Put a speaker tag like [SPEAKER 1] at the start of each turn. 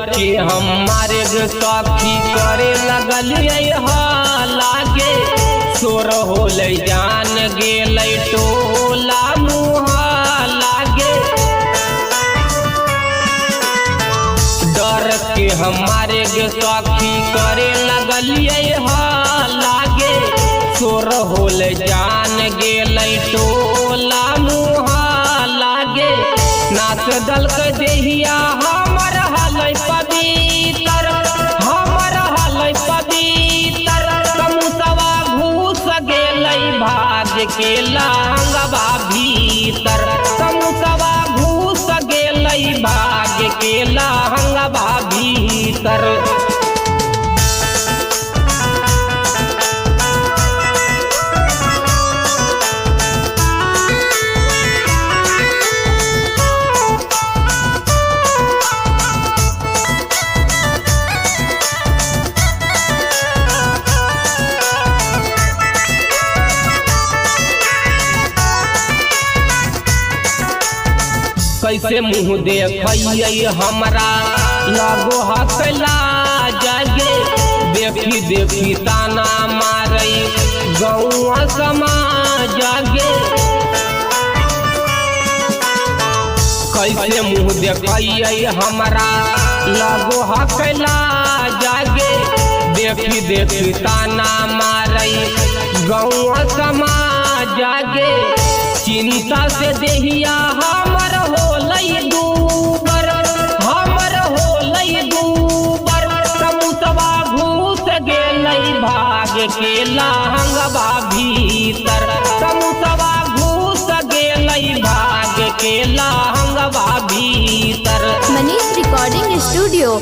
[SPEAKER 1] के हमारे सखी करे लगलिए लागे सोर होल जान गेल टोला मुहा लागे। डर के हमारे सखी करे लगलिए लागे सोर होल जान गेल टोला मुहा लागे। नाच दल के देहिया हमर हलै पवित्र, हमर हलै पवित्र। कमुसवा घुस गेलै भाग के लांगवा भीतर, कमुसवा घुस गेलै भाग के लांगवा भीतर। कैसे मुँह देखिए हमरा लगो हकला जागे। देखी देखी ताना मारे गौआ समाज जागे। कैसे मुँह देखिए हमरा लगो हकला जागे। देखी देखी ताना मारे गौआ समाज जागे। चिंता से देहिया हमर होलै दूबर, हमर होलै दूबर। कमुसवा घुस गेलै भाग के लांगवा भीतर, कमुसवा घुस गेलै भाग के लांगवा भीतर।
[SPEAKER 2] Manish recording studio.